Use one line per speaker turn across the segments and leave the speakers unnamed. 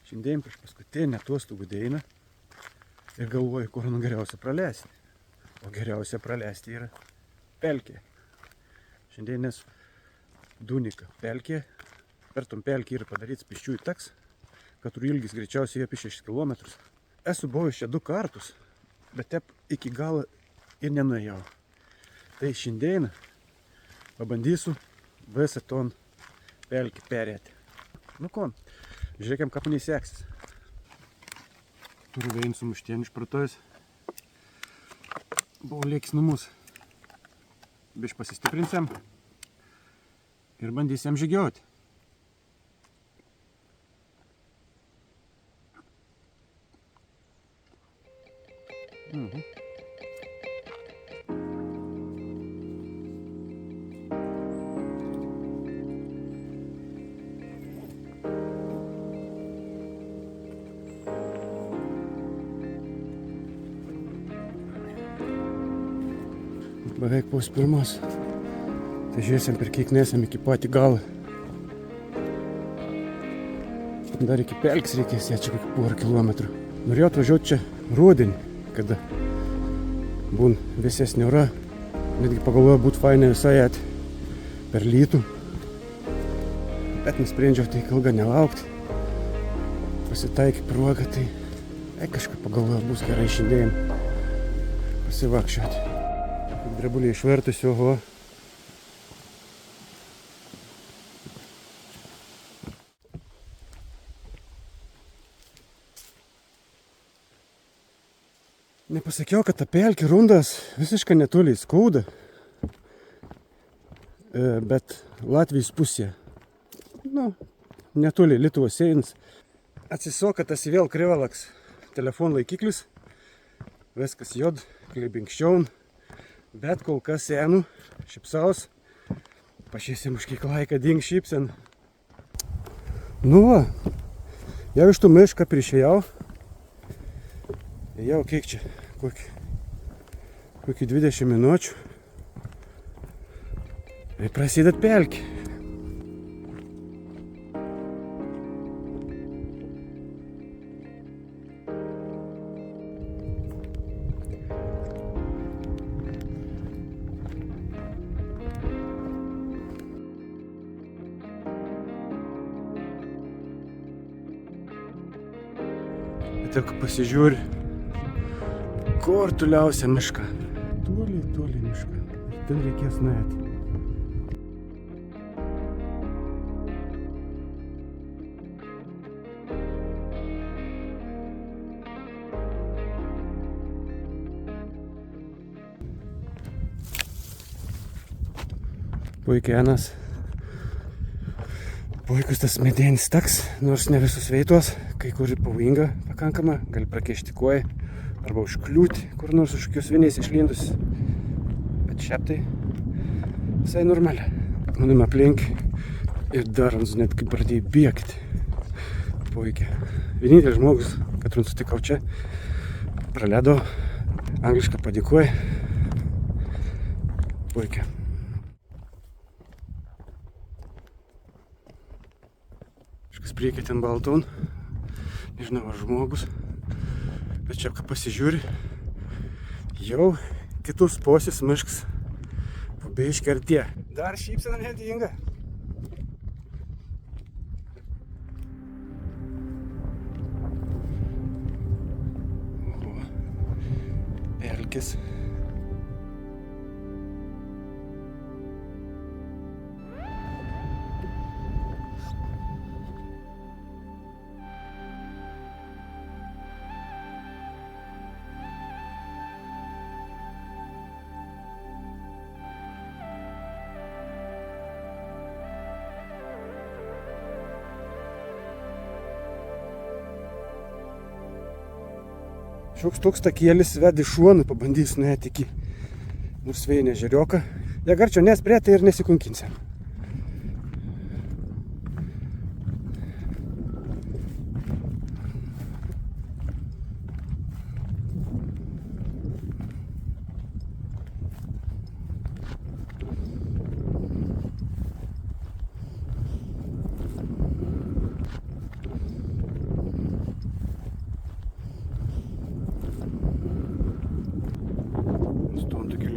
Šiandien prieš paskutinę atostogų dieną ir galvoju, kur geriausia praleisti. O geriausia praleisti yra pelkė. Šiandien nes Dunika pelkė. Per tom pelkį yra padarytas pėsčiųjų taks, kurių ilgis greičiausiai apie 6 km. Esu buvęs čia 2 kartus, bet tep iki galo ir nenuėjau. Tai šiandien pabandysiu visą ton pelkį perėti. Nu ko, žiūrėkim, ką man seksis. Turiu vein sumuštienį išpratojus. Buvo liekis numus. Biš pasistiprinsiam ir bandysiam žygiuoti. Beveik pus pirmos. Tai žiūrėsim, per kiek nesam iki patį galą. Dar iki pelkės reikės čia kokį porą kilometrų. Norėjau atvažiuoti čia rudenį, kada būn vėsesnė ora. Netgi pagalvoju, būtų fainai visai per lytų. Bet nusprendžiau tai ilgą nelaukti. Pasitaikė proga, tai kažkaip pagalvoju, bus gerai šiandien pasivakščioti. Drebulį išvertusi, oho. Nepasakiau, kad ta pelkė rundas visiškai netoli skauda, bet Latvijos pusė, netoli Lietuvos sienos. Atsisoka tas vėl krivalaks telefonų laikiklis, viskas jod, klibinkščiaun. Bet kol kas senu, šipsaus, pašėsim už kiek laiką ding šypsen. Nu va, jau iš tų mišką prišėjau. Jau kiek čia, kokį 20 minučių. Ir prasideda pelkė. Tik pasižiūri, kur toliausia mišką. Toli mišką. Ir ten reikės nuėti. Puikienas. Puikus tas medienis taks, nors ne visus veitos, kai kur pavojinga pakankama, gali prakišti koją arba užkliūti, kur nors už kokios viniais išlindus. Bet šiaip tai visai normalia. Manim aplink ir darant net kaip pradėjai bėgti. Puikiai. Vienintelis žmogus, kad sutikau čia, praleido, angliškai padėkoja. Puikiai. Priekį ten balton, nežinau ar žmogus, bet čia ką pasižiūri, jau kitus posis miškas pabėškia artė. Dar šypsena nedinga. Pelkės. Šioks toks takėlis vedi šuonų, pabandys nuėti iki nors vėjinę žerioką. Jeigu arčiau nesprė, tai ir nesikunkinsiam.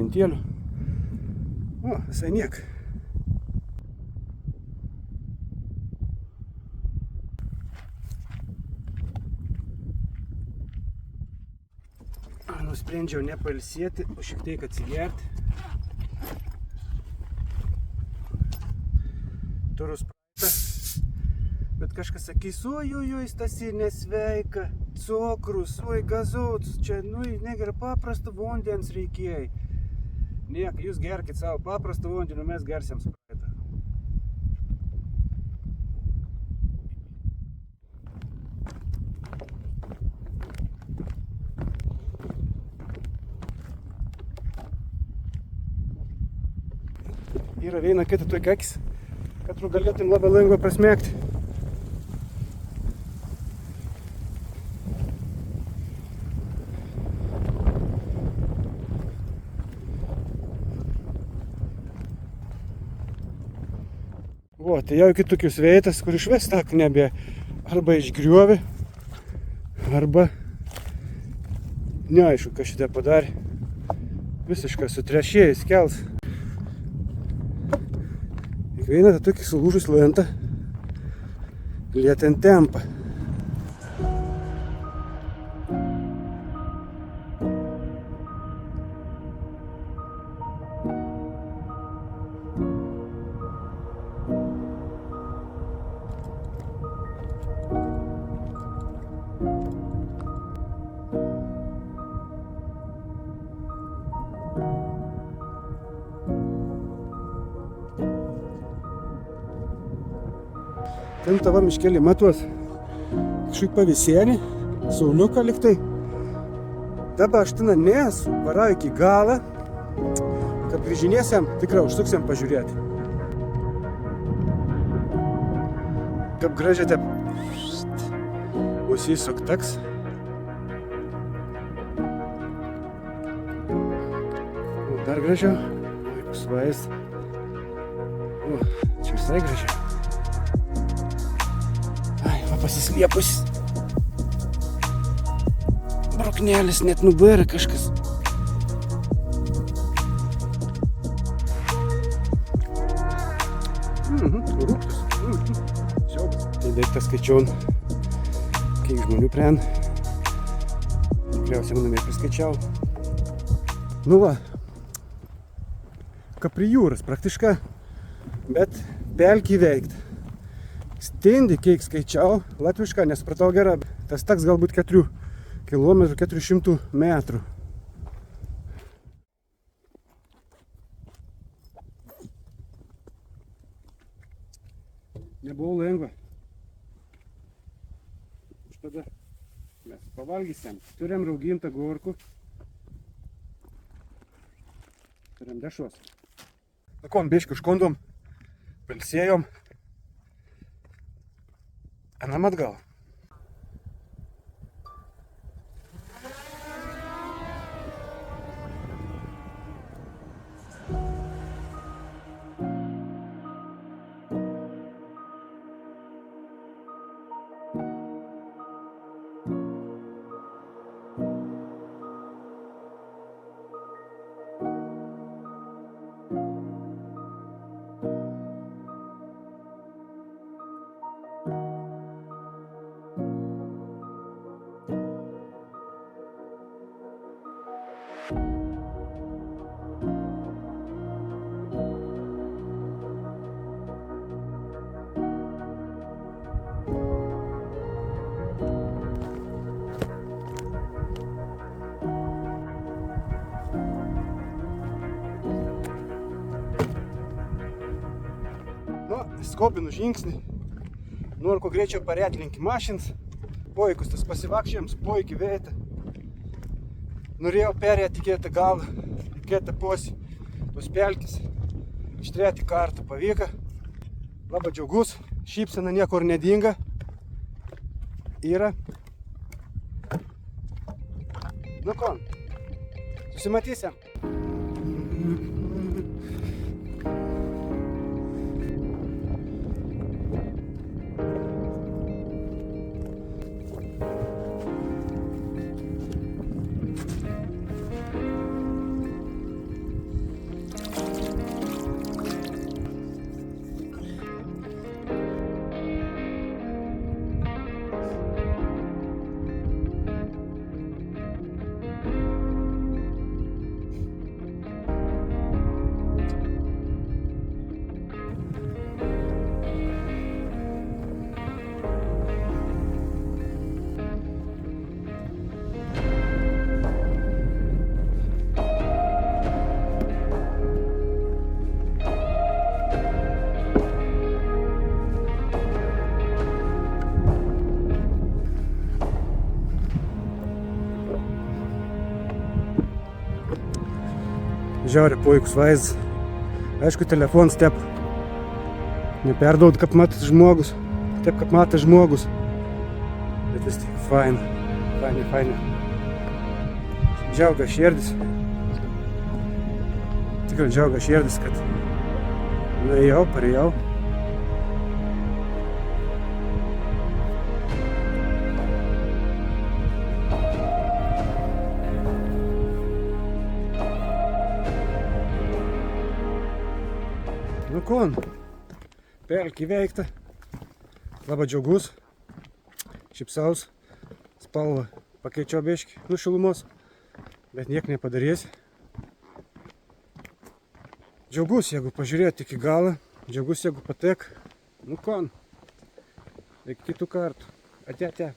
lentėlių. O, visai niek. Nusprendžiau nepailsėti, o šiek tiek atsigerti. Turus praeitą. Bet kažkas sakys, oi, Stasi, nesveika, cukrus, oi, gazotus, čia, negerai, paprasto vandens reikėjai. Niek, jūs gerkit savo paprasto vandenį, mes gersim spraitą. Yra viena kita tokia akis, kad tu galėtum labai lengvai prasmegti. O, tai jau kitokius veitas, kur išves tą knebė arba išgriuovi, arba neaišku, ką šitą padarė. Visiškai sutrešėjęs kels. Kiekvieną tą tokį sulūžus lentą lieten tempą. Ten tava miškelį matuos kažkaip pavisienį, sauliuką liktai. Dabar aš ten nesu, varau iki galą, kad grįžinėsiam, tikrai užsuksim pažiūrėti. Kaip gražiai taip užsisuk taks. O, dar gražiau. Oi, pusvais. O, čia visai gražiau. Pasislėpus. Bruknelis net nubėra kažkas. Rūktas. Siaubas. Tai daiktas skaičiau, kiek žmonių pren. Tikriausiai manome priskaičiau. Nu va. Kaip prie jūros praktiškai, bet pelkį veikt. Stendi, kiek skaičiau, latvišką nesupratau gerą, tas taks galbūt 4 km 400 metrų. Nebuvo lengva. Už tada mes pavalgysim. Turim raugintą agurkų. Turim dešros. Nakon biškį užkondom, pailsėjom. Einam atgal. Skobinu žingsnį, noriu kuo greičiau parėti link mašins, poikus tas pasivakščiams, poikį veitą. Norėjau perėti kitą galą, kitą posį, tos pelkis, iš 3 kartų pavyko. Labai džiaugus, šypsena niekur nedinga. Yra. Nu ko, susimatysim. Žiauriai puikus vaizdas. Aišku, telefonas taip neperdaud, kaip matas žmogus. Taip, kaip matas žmogus. Bet vis tik faina. Faina. Džiaugia širdis. Tikrai džiaugia širdis, kad nuėjau, parėjau. Nu ko, pelkė įveikta. Labai džiaugus. Šypsaus. Spalvą pakeičiau biškį nuo šilumos. Bet niek nepadarys. Džiaugus, jeigu pažiūrėt iki galo. Džiaugus, jeigu patek. Nu ko, iki kitų kartų. Ate.